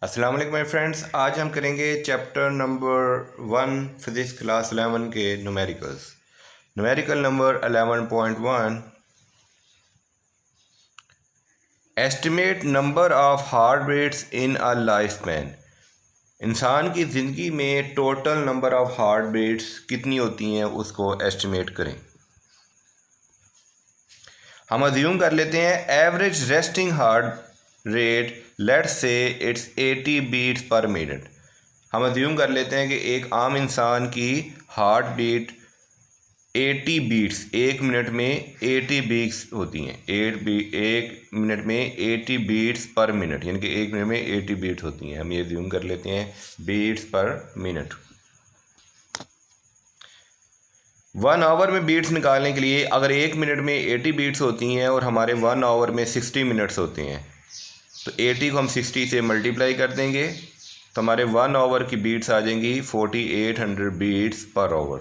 अस्सलाम वालेकुम my friends. आज हम करेंगे चैप्टर नंबर 1 फिज़िक्स क्लास 11 के numericals. Numerical number 11.1 estimate number of heart beats in a life span. इंसान की ज़िंदगी में total number of heart beats कितनी होती हैं उसको एस्टिमेट करें। हम अज्यूम कर लेते हैं average resting heart rate let's say it's 80 beats per minute. हम अज्यूम कर लेते हैं कि एक आम इंसान की हार्ट बीट 80 बीट्स, एक मिनट में 80 बीट्स होती हैं। एक मिनट में 80 बीट्स पर मिनट, यानी कि एक मिनट में 80 बीट्स होती हैं। हम ये अज्यूम कर लेते हैं बीट्स पर मिनट। 1 आवर में बीट्स निकालने के लिए अगर एक मिनट में 80 बीट्स होती हैं और हमारे 1 आवर में 60 मिनट्स होते हैं, तो 80 को हम 60 से मल्टीप्लाई कर देंगे तो हमारे 1 आवर की बीट्स आ जाएंगी 4800 बीट्स पर आवर।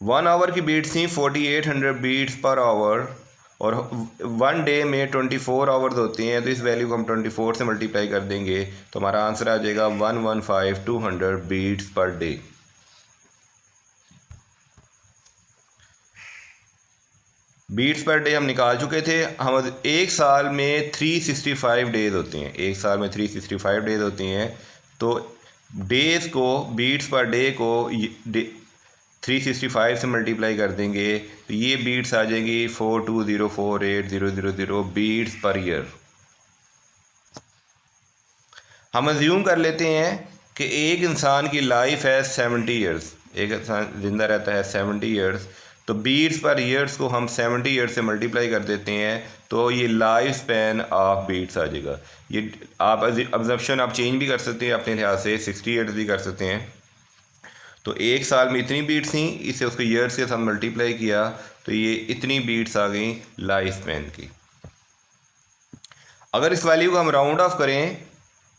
1 आवर की बीट्स थी 4800 बीट्स पर आवर, और 1 डे में 24 आवर्स होते हैं, तो इस वैल्यू को हम 24 से मल्टीप्लाई कर देंगे तो हमारा आंसर आ जाएगा 115200 beats per day. Beats per day हम निकाल चुके थे। हम एक साल में 365 डेज होते हैं, एक साल में 365 डेज होती हैं, तो डेज़ को बीट्स पर डे को 365 से मल्टीप्लाई कर देंगे तो ये बीट्स आ जाएंगी 42048000 बीट्स पर ईयर। हम अज्यूम कर लेते हैं कि एक इंसान की लाइफ है 70 ईयर्स, एक इंसान ज़िंदा रहता है 70 ईयर्स, तो बीट्स पर ईयर्स को हम 70 ईयर्स से मल्टीप्लाई कर देते हैं तो ये लाइफ स्पैन ऑफ बीट्स आ जाएगा। ये आप अब्जर्प्शन आप चेंज भी कर सकते हैं अपने लिहाज से, 60 ईयर्स भी कर सकते हैं। तो एक साल में इतनी बीट्स थी, इसे उसके ईयर्स के साथ मल्टीप्लाई किया तो ये इतनी बीट्स आ गई लाइफ स्पैन की। अगर इस वैल्यू को हम राउंड ऑफ करें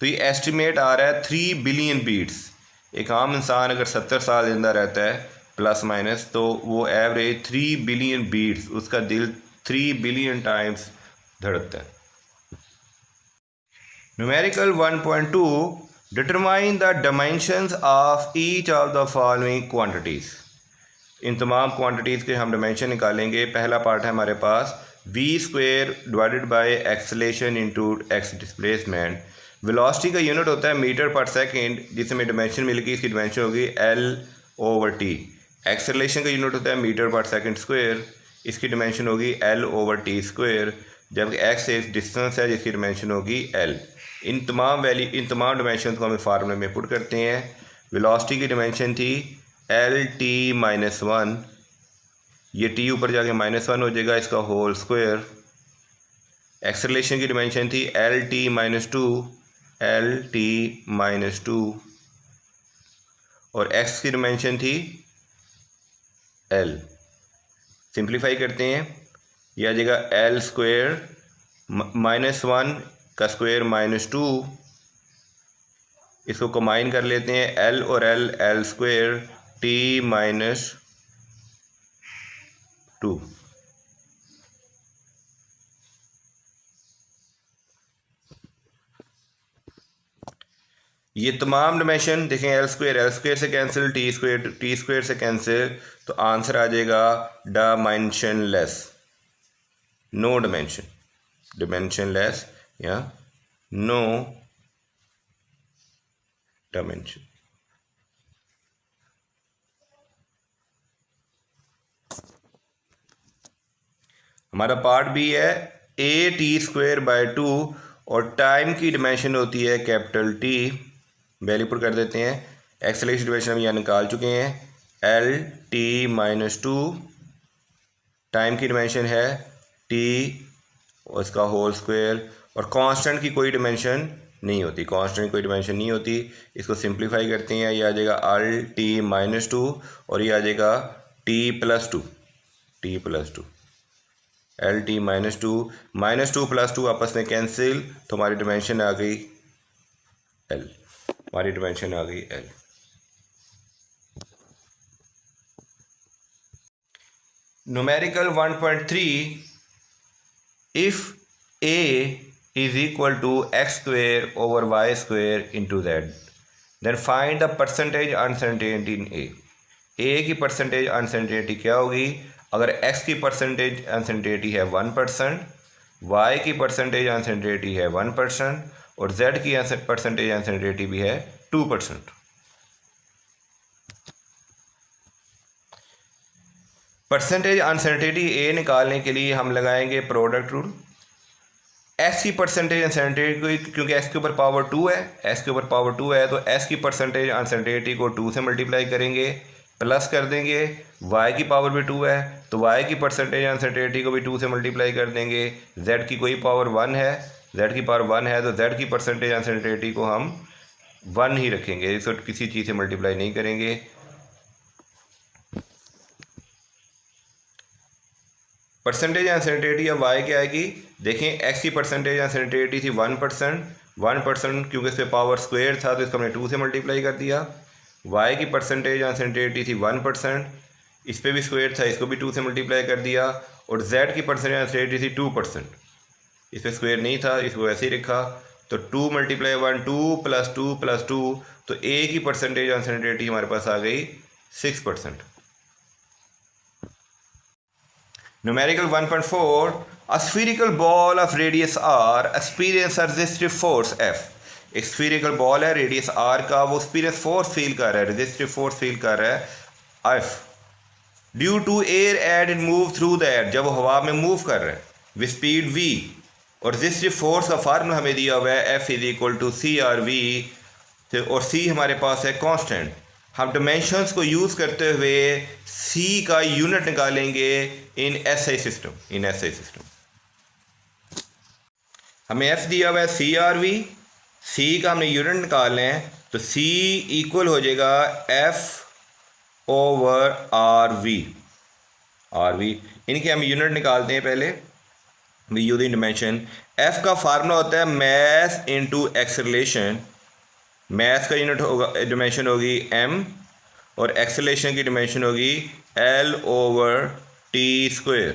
तो ये एस्टिमेट आ रहा है 3 बिलियन बीट्स। एक आम इंसान अगर 70 साल जिंदा रहता है प्लस माइनस, तो वो एवरेज 3 बिलियन बीट्स, उसका दिल 3 बिलियन टाइम्स धड़कता है। Numerical 1.2 determine the dimensions of each of the following quantities. इन तमाम क्वांटिटीज़ के हम डायमेंशन निकालेंगे। पहला पार्ट है हमारे पास v² divided by acceleration into x displacement. Velocity का यूनिट होता है मीटर पर सेकंड, जिसे हमें डायमेंशन मिल गई, इसकी डायमेंशन होगी L/T। एक्सेलेरेशन का यूनिट होता है मीटर पर सेकंड स्क्वायर, इसकी डायमेंशन होगी L/T², जबकि x एक डिस्टेंस है जिसकी डायमेंशन होगी L। इन तमाम डायमेंशन को हमें फार्मूले में पुट करते हैं। वेलोसिटी की डायमेंशन थी L/T-1, ये t ऊपर जाके -1 हो जाएगा, इसका होल स्क्वायर। एक्सेलरेशन की डिमेंशन थी L/T-2 और x की डिमेंशन थी L। सिंप्लीफाई करते हैं, यह आ जाएगा L² -1 का स्क्वायर -2, इसको कंबाइन कर लेते हैं L और L² T-2। ये तमाम डायमेंशन देखें, L² से कैंसिल, T² से कैंसिल, तो आंसर आ जाएगा डायमेंशनलेस, नो डायमेंशन, डायमेंशनलेस या नो डायमेंशन। हमारा पार्ट बी है AT²/2 और टाइम की डिमेंशन होती है कैपिटल T। वैल्यू पुट कर देते हैं। एक्सेलरेशन डिमेंशन हम यहाँ निकाल चुके हैं L/T-2, टाइम की डिमेंशन है T और इसका होल स्क्वायर, और कांस्टेंट की कोई डिमेंशन नहीं होती, इसको सिंप्लीफाई करते हैं, ये आ जाएगा L/T-2 और ये आ जाएगा T+2, L/T-2 -2 आपस में कैंसिल, तो हमारी डिमेंशन आ गई L, numerical 1.3 if a is equal to x square over y square into z. Then find the percentage uncertainty in a. a की परसेंटेज अनसर्टेनिटी क्या होगी? अगर x की परसेंटेज अनसर्टेनिटी है 1%, y की परसेंटेज अनसर्टेनिटी है 1% और z की परसेंटेज अनसर्टेनिटी भी है 2%। परसेंटेज अनसर्टेनिटी ए निकालने के लिए हम लगाएंगे प्रोडक्ट रूल। एस की परसेंटेज अनसर्टेनिटी, क्योंकि एस के ऊपर पावर 2 है, एस के ऊपर पावर 2 है तो एस की परसेंटेज अनसर्टेनिटी को 2 से मल्टीप्लाई करेंगे, प्लस कर देंगे। वाई की पावर भी 2 है तो वाई की परसेंटेज अनसर्टेनिटी को भी 2 से मल्टीप्लाई कर देंगे। जेड की कोई पावर 1 है, जेड की पावर 1 है तो जेड की परसेंटेज अनसर्टेनिटी को हम 1 ही रखेंगे, इसको किसी चीज़ से मल्टीप्लाई नहीं करेंगे। परसेंटेज अनसर्टेनिटी अब वाई क्या आएगी? देखें, एक्स की परसेंटेज अनसर्टेनिटी थी 1%, क्योंकि इस पर पावर स्क्वायर था तो इसको हमने 2 से मल्टीप्लाई कर दिया। वाई की परसेंटेज अनसर्टेनिटी थी 1%, इस पर भी स्क्वायर था, इसको भी 2 से मल्टीप्लाई कर दिया। और जेड की परसेंटेज अनसर्टेनिटी थी 2%, इस पर स्क्वायर नहीं था, इसको ऐसे ही रखा। तो 2 × 1 2 + 2 + 2, तो ए की परसेंटेज अनसर्टेनिटी हमारे पास आ गई 6%। Numerical 1.4, a spherical ball of radius r experience a resistive force F। एक spherical ball है रेडियस r का, वो experience force फील कर रहा है, resistive force फील कर रहा है F due to air aid and move through the air, जब वो हवा में मूव कर रहा है विद स्पीड v। और resistive force का फार्मूला हमें दिया हुआ है F = CRV और C हमारे पास है कांस्टेंट। हम डिमेंशंस को यूज़ करते हुए C का यूनिट निकालेंगे इन SI सिस्टम। हमें F दिया हुआ है CRV, C का हमने यूनिट निकालना है तो C इक्वल हो जाएगा F/RV। इनके हम यूनिट निकालते हैं पहले यूजिंग डिमेंशन। F का फार्मूला होता है मास इनटू एक्सेलरेशन। मास का यूनिट होगा, डिमेंशन होगी m और एक्सेलरेशन की डिमेंशन होगी L/T²।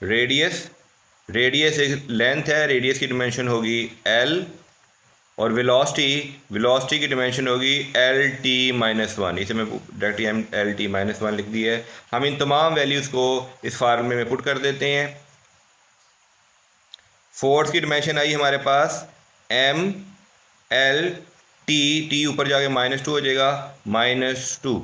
रेडियस एक लेंथ है, रेडियस की डिमेंशन होगी L और वेलोसिटी की डिमेंशन होगी LT-1। इसे मैं डायरेक्टली LT-1 लिख दी है। हम इन तमाम वैल्यूज़ को इस फार्मूले में पुट कर देते हैं। फोर्स की डिमेंशन आई हमारे पास ML/T, T ऊपर जाके -2 हो जाएगा, -2।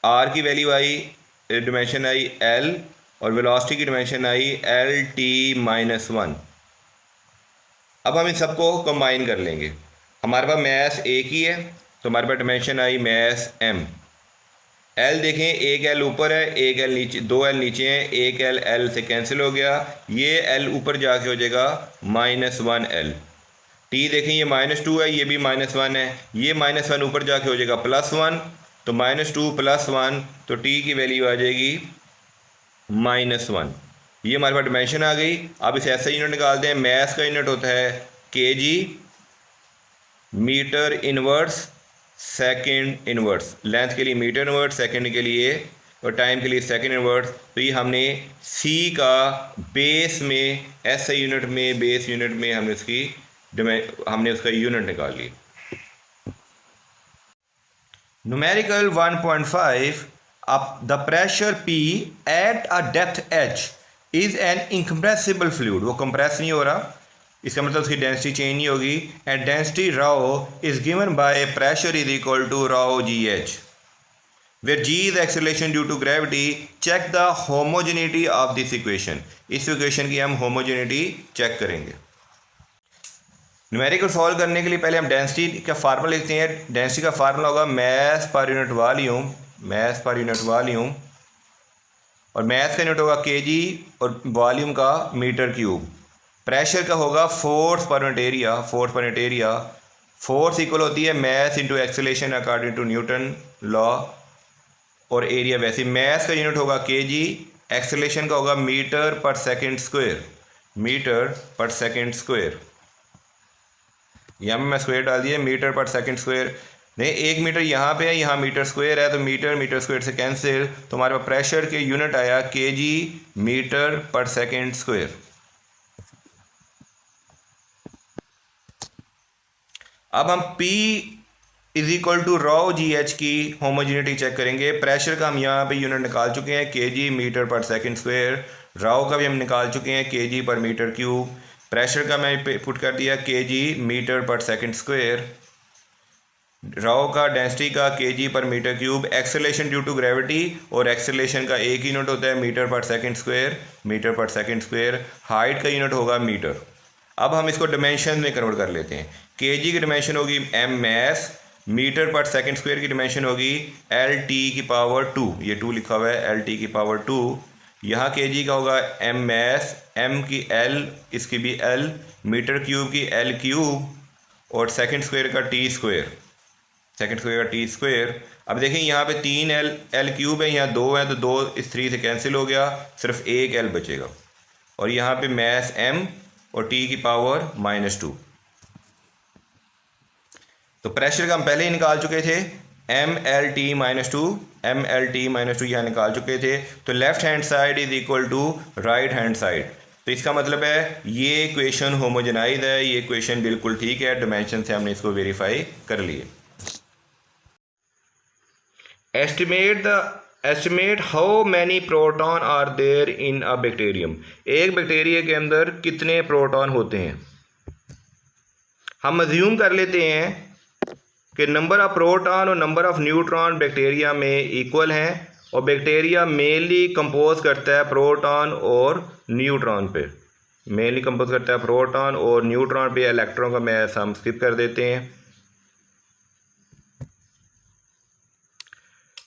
R की वैल्यू आई, डिमेंशन आई L और वेलोसिटी की डिमेंशन आई LT-1। अब हम इन सबको कंबाइन कर लेंगे। हमारे पास मास एक ही है तो हमारे पास डिमेंशन आई मास m। L देखें, एक L ऊपर है, एक L नीचे, 2 L नीचे हैं, एक L से कैंसिल हो गया, ये L ऊपर जाके हो जाएगा -1L। T देखें, ये -2 है, ये भी -1 है, ये -1 ऊपर जाके हो जाएगा +1, तो -2 + 1 तो T की वैल्यू आ जाएगी -1। ये हमारे पास डिमेंशन आ गई। अब इसे ऐसा यूनिट निकालते हैं। मास का यूनिट होता है kg, metre inverse second inverse. Length के लिए मीटर इनवर्स, सेकंड के लिए और टाइम के लिए सेकंड इनवर्स। तो ये हमने C का बेस में, SI यूनिट में, बेस यूनिट में हमने उसका यूनिट निकाल लिया। Numerical 1.5, the pressure P at a depth H is an incompressible fluid. वो कंप्रेस नहीं हो रहा, इसका मतलब उसकी डेंसिटी चेंज नहीं होगी। And density rho is given by pressure = ρgh, where g is acceleration due to gravity. Check the homogeneity of this equation. इस इक्वेशन की हम होमोजेनिटी चेक करेंगे। न्यूमेरिकल सॉल्व करने के लिए पहले हम डेंसिटी का फार्मूला लिखते हैं। डेंसिटी का फार्मूला होगा मास पर यूनिट वॉल्यूम, और मास का यूनिट होगा kg और वॉल्यूम का मीटर क्यूब। प्रेशर का होगा force per unit area. Force equal होती है mass into acceleration according to Newton law, और एरिया वैसे। मास का यूनिट होगा kg, एक्सेलरेशन का होगा मीटर पर सेकंड स्क्वायर। यहाँ में मैं स्क्वायर डाल दिया, मीटर पर सेकंड स्क्वायर। नहीं, 1 मीटर यहाँ पे है, यहाँ मीटर स्क्वायर है, तो मीटर मीटर स्क्वायर से कैंसिल, तो हमारे पास प्रेशर के यूनिट आया KG metre per second square. अब हम P is equal to rho G H की होमोजेनिटी चेक करेंगे। प्रेशर का हम यहाँ पे यूनिट निकाल चुके हैं KG metre per second square, rho का भी हम निकाल चुके हैं KG per metre cube, pressure का मैं पुट कर दिया KG metre per second square, rho का डेंसिटी का KG per metre cube, acceleration due to gravity और एक्सेलरेशन का एक यूनिट होता है metre per second square, metre per second square, height का यूनिट होगा मीटर। अब हम इसको डिमेंशन में कन्वर्ट कर लेते हैं। केजी की डिमेंशन होगी M mess, metre per second square की डिमेंशन होगी एल टी की पावर 2, ये 2 लिखा हुआ है, एल टी की पावर 2। यहाँ केजी का होगा एम मैस, एम की एल, इसकी भी एल, मीटर क्यूब की एल क्यूब और सेकंड स्क्वायर का टी स्क्वायर, सेकंड स्क्वायर का टी स्क्वायर। अब देखें यहाँ पे 3 एल क्यूब है, यहाँ 2 है, तो 2 इस 3 से कैंसिल हो गया, सिर्फ एक एल बचेगा। और यहाँ पे मैस एम और टी की पावर -2। तो प्रेशर का हम पहले ही निकाल चुके थे, M L T -2, M L T -2 यहाँ निकाल चुके थे। तो left hand side is equal to right hand side, तो इसका मतलब है ये इक्वेशन होमोजेनाइज है, ये इक्वेशन बिल्कुल ठीक है, डिमेंशन से हमने इसको वेरीफाई कर लिए। Estimate how many proton are there in a bacterium. एक बैक्टीरिया के अंदर कितने प्रोटॉन होते हैं। हम अज्यूम कर लेते हैं कि नंबर ऑफ प्रोटॉन और नंबर ऑफ न्यूट्रॉन बैक्टीरिया में इक्वल हैं, और बैक्टीरिया मेनली कंपोज करता है प्रोटॉन और न्यूट्रॉन पे, मेनली कंपोज करता है प्रोटॉन और न्यूट्रॉन पे। इलेक्ट्रॉन का मैस हम स्किप कर देते हैं।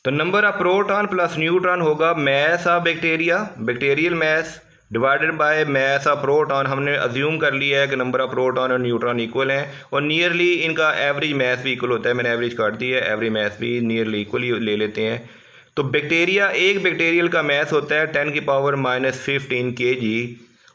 तो number of proton plus neutron होगा mass of bacteria, bacterial mass divided by mass of proton. हमने अज्यूम कर लिया है कि नंबर ऑफ प्रोटॉन और न्यूट्रॉन इक्वल हैं, और नियरली इनका एवरेज मैस भी इक्वल होता है। मैंने एवरेज काट दी है, एवरेज मैस भी नियरली इक्वल ही ले लेते हैं। तो बैक्टीरिया, एक बैक्टीरियल का मैस होता है 10 की पावर -15 kg,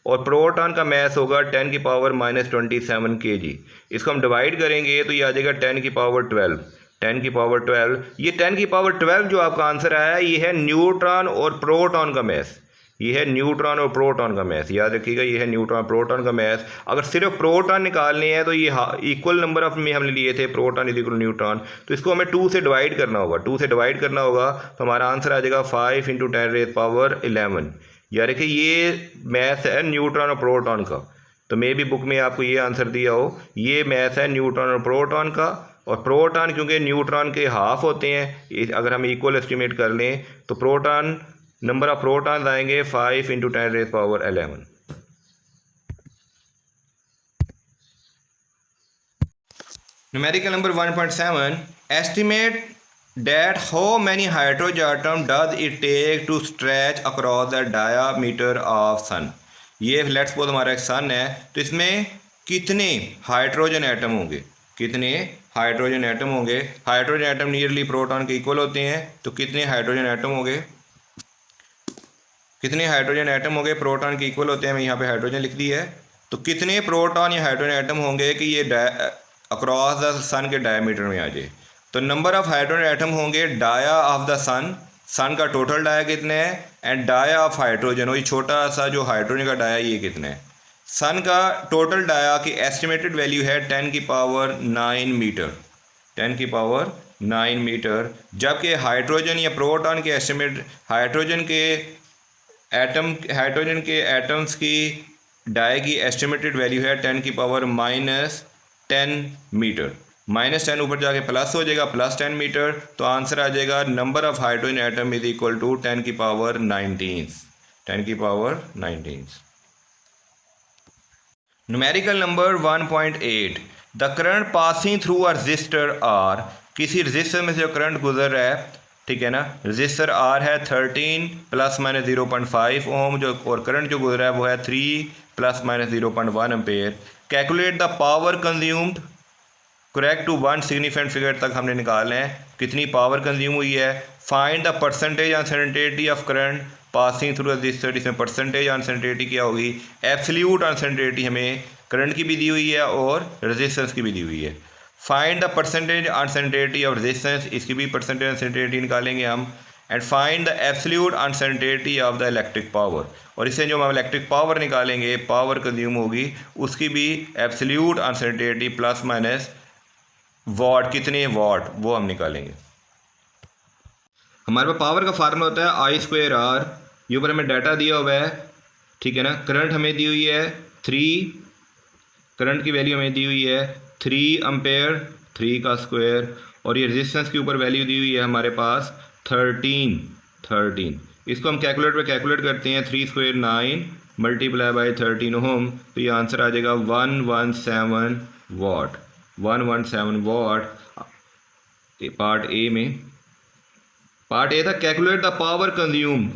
और प्रोटॉन का मैस होगा 10 की पावर -27 kg। इसको हम डिवाइड करेंगे तो ये आ जाएगा 10 की पावर 12, 10 की पावर 12। ये 10 की पावर 12 जो आपका आंसर आया है, ये है न्यूट्रॉन और प्रोटॉन का मैस, ये है न्यूट्रॉन और प्रोटॉन का मैस, याद रखिएगा, ये है न्यूट्रॉन प्रोटॉन का मैस। अगर सिर्फ प्रोटॉन निकालने हैं तो ये इक्वल नंबर ऑफ में हमने लिए थे, प्रोटॉन इज इक्वल न्यूट्रॉन, तो इसको हमें 2 से डिवाइड करना होगा, 2 से डिवाइड करना होगा, तो हमारा आंसर आ जाएगा 5 × 10⁻11। याद रखिए ये मैथ है न्यूट्रॉन और प्रोटॉन का, तो मे भी बुक में आपको ये आंसर दिया हो, ये मैथ है न्यूट्रॉन और प्रोटॉन का। और प्रोटॉन क्योंकि न्यूट्रॉन के हाफ होते हैं, अगर हम इक्वल एस्टिमेट कर लें तो प्रोटॉन, नंबर ऑफ प्रोटॉन आएंगे 5 × 10⁻11। Numerical number 1.7, estimate that how many hydrogen atom does it take to stretch across the diameter of sun। ये लेट्स सपोज हमारा एक सन है, तो इसमें कितने हाइड्रोजन एटम होंगे, कितने हाइड्रोजन एटम होंगे। हाइड्रोजन एटम नियरली प्रोटॉन के इक्वल होते हैं, तो कितने हाइड्रोजन एटम होंगे, कितने हाइड्रोजन एटम होंगे, प्रोटॉन के इक्वल होते हैं, मैं यहाँ पे हाइड्रोजन लिख दी है। तो कितने प्रोटॉन या हाइड्रोजन एटम होंगे कि ये अक्रॉस द सन के डायमीटर में आ जाए। तो नंबर ऑफ हाइड्रोजन एटम होंगे डाया ऑफ द सन, सन का टोटल डाया कितने हैं, एंड डाया ऑफ हाइड्रोजन, और ये छोटा सा जो हाइड्रोजन का डाया ये कितने है। सन का टोटल डाया की एस्टिमेटेड वैल्यू है 10 की पावर 9 मीटर, 10 की पावर 9 मीटर, जबकि हाइड्रोजन या प्रोटॉन के एस्टिमेट, हाइड्रोजन के एटम्स की डाया की एस्टिमेटेड वैल्यू है 10 की पावर -10 मीटर, -10 ऊपर जाके प्लस हो जाएगा, +10 मीटर। तो आंसर आ जाएगा number of hydrogen atom is equal to 10 की पावर 19, 10 की power 19। Numerical number 1.8, the current passing through a resistor R, किसी रजिस्टर में से जो करंट गुजर रहा है, ठीक है ना, रजिस्टर आर है 13 ± 0.5 ओम, जो और करंट जो गुजर रहा है वो है 3 ± 0.1 ampere. Calculate the power consumed, correct to 1 significant figure तक हमने निकालना है कितनी पावर कंज्यूम हुई है। Find the percentage uncertainty of current passing through resistor, इसमें परसेंटेज अनसर्टेनिटी क्या होगी, एब्सोल्यूट अनसर्टेनिटी हमें करंट की भी दी हुई है और रेजिस्टेंस की भी दी हुई है। Find the percentage uncertainty of resistance, इसकी भी परसेंटेज अनसर्टेनिटी निकालेंगे हम। And find the absolute uncertainty of the electric power, और इससे जो हम इलेक्ट्रिक पावर निकालेंगे, पावर कंज्यूम होगी, उसकी भी एब्सोल्यूट अनसर्टेनिटी प्लस माइनस वाट, कितने वाट, वो हम निकालेंगे। हमारे पास पावर का फार्मूला होता है आई स्क्वायर आर। ये ऊपर हमें डाटा दिया हुआ है, ठीक है ना। करंट हमें दी हुई है 3, करंट की वैल्यू हमें दी हुई है 3 एम्पेयर, 3 का स्क्वायर, और ये रेजिस्टेंस के ऊपर वैल्यू दी हुई है हमारे पास 13। इसको हम कैलकुलेट करते हैं, 3 स्क्वायर 9 मल्टीप्लाई बाई 13 ओम, तो ये आंसर आ जाएगा 117 वाट। 117 वाट पार्ट ए में। पार्ट ए था calculate the power consume,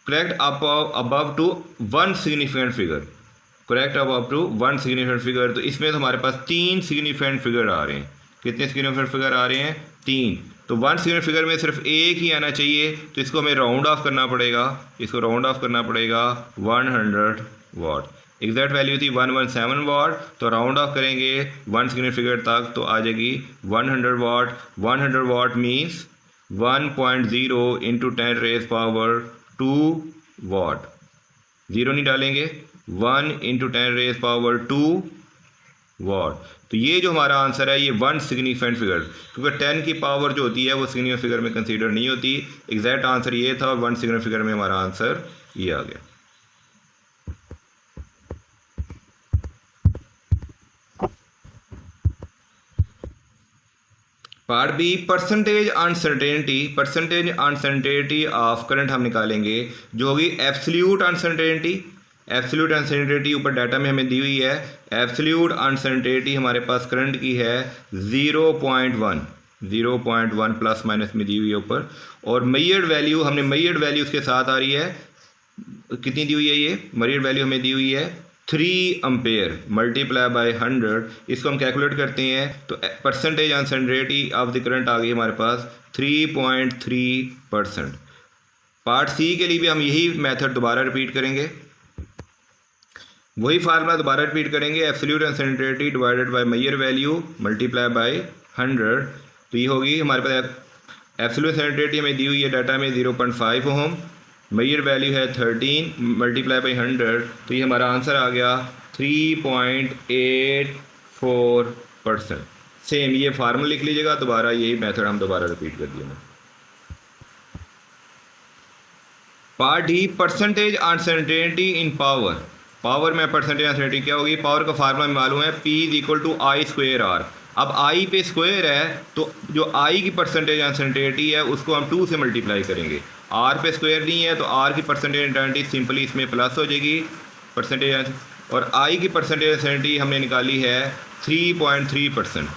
correct above to 1 significant figure, correct above to 1 significant figure. तो इसमें तो हमारे पास 3 सिग्निफिकेंट फिगर आ रहे हैं। कितने सिग्निफिकेंट फिगर आ रहे हैं? 3। तो 1 सिग्निफिकेंट फिगर में सिर्फ एक ही आना चाहिए, तो इसको हमें राउंड ऑफ करना पड़ेगा, इसको राउंड ऑफ करना पड़ेगा 100 वाट। एग्जैक्ट वैल्यू थी 117 वाट, तो राउंड ऑफ करेंगे 1 सिग्निफिकेंट फिगर तक, तो आ जाएगी 100 वाट। 100 वाट मीन्स 1.0 इंटू 10 रेज पावर 2 वाट। ज़ीरो नहीं डालेंगे, 1 इंटू 10 रेज पावर 2 वाट। तो ये जो हमारा आंसर है, ये 1 सिग्निफिकेंट फिगर, क्योंकि 10 की पावर जो होती है वो सिग्निफिकेंट फिगर में कंसीडर नहीं होती। एग्जैक्ट आंसर ये था, 1 सिग्निफिकेंट फिगर में हमारा आंसर ये आ गया। Part B percentage uncertainty of current हम निकालेंगे, जो होगी एब्सोल्यूट अनसर्टेनिटी। एब्सोल्यूट अनसर्टेनिटी ऊपर डाटा में हमें दी हुई है। एब्सोल्यूट अनसर्टेनिटी हमारे पास करंट की है 0.1 प्लस माइनस में दी हुई है ऊपर, और मेजर्ड वैल्यू हमने मेजर्ड वैल्यू उसके साथ आ रही है, कितनी दी हुई है? ये मेजर्ड वैल्यू हमें दी हुई है 3 एम्पेयर मल्टीप्लाई बाय 100। इसको हम कैलकुलेट करते हैं, तो percentage uncertainty of the current आ गई हमारे पास 3.3%। पार्ट सी के लिए भी हम यही मेथड दोबारा रिपीट करेंगे, वही फार्मूला दोबारा रिपीट करेंगे, absolute uncertainty divided by measure value multiply by 100। तो ये होगी हमारे पास एब्सोल्यूट अनसर्टेनिटी हमें दी हुई है डाटा में 0.5 ओम, मेजर वैल्यू है 13 मल्टीप्लाई बाई 100, तो ये हमारा आंसर आ गया 3.84%। सेम ये फार्मूला लिख लीजिएगा, दोबारा यही मेथड हम दोबारा रिपीट कर दिए। पार्ट डी परसेंटेज अनसर्टेनिटी इन पावर। पावर में परसेंटेज अनसर्टेनिटी क्या होगी? पावर का फार्मूला में मालूम है, P = I स्क्वायर आर। अब I पे स्क्वायर है, तो जो I की परसेंटेज अनसर्टेनिटी है उसको हम 2 से मल्टीप्लाई करेंगे। R पे स्क्वायर नहीं है, तो R की परसेंटेज अनसर्टेनिटी सिंपली इसमें प्लस हो जाएगी परसेंटेज, और I की परसेंटेज अनसर्टेनिटी हमने निकाली है 3.3%।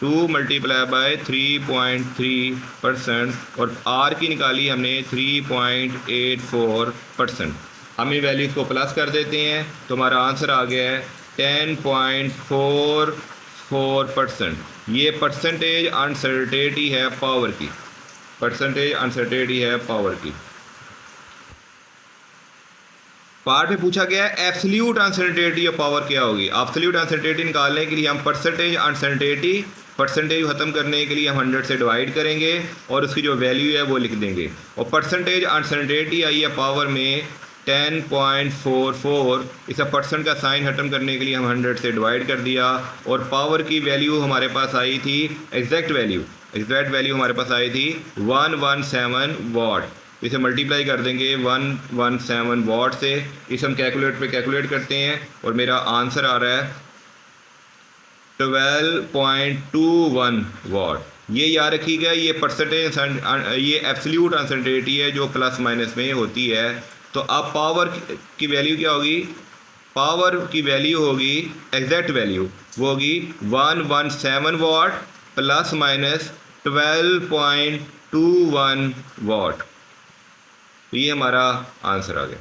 2 मल्टीप्लाई बाय 3.3%, और R की निकाली हमने 3.84%। हम इन वैल्यूज़ को प्लस कर देते हैं, तो हमारा आंसर आ गया है 10.44%। ये परसेंटेज अनसर्टेनिटी है पावर की, परसेंटेज अनसर्टेनिटी है पावर की। पार्ट में पूछा गया है एब्सोल्यूट अनसर्टेनिटी ऑफ पावर क्या होगी। एब्सोल्यूट अनसर्टेनिटी निकालने के लिए हम परसेंटेज अनसर्टेनिटी, परसेंटेज ख़त्म करने के लिए हम 100 से डिवाइड करेंगे और उसकी जो वैल्यू है वो लिख देंगे। और परसेंटेज अनसर्टेनिटी आई है पावर में 10.44, इसका परसेंट का साइन खत्म करने के लिए हम 100 से डिवाइड कर दिया, और पावर की वैल्यू हमारे पास आई थी, एग्जैक्ट वैल्यू हमारे पास आई थी 117 वाट। इसे मल्टीप्लाई कर देंगे 117 वाट से, इसे हम कैलकुलेट करते हैं, और मेरा आंसर आ रहा है 12.21 वाट। ये याद रखिएगा, ये परसेंटेज, ये एब्सोल्यूट अनसर्टेनिटी है जो प्लस माइनस में होती है। तो अब पावर की वैल्यू क्या होगी? पावर की वैल्यू होगी, एग्जैक्ट वैल्यू वो होगी 117 वाट प्लस माइनस 12.21 वाट। तो ये हमारा आंसर आ गया।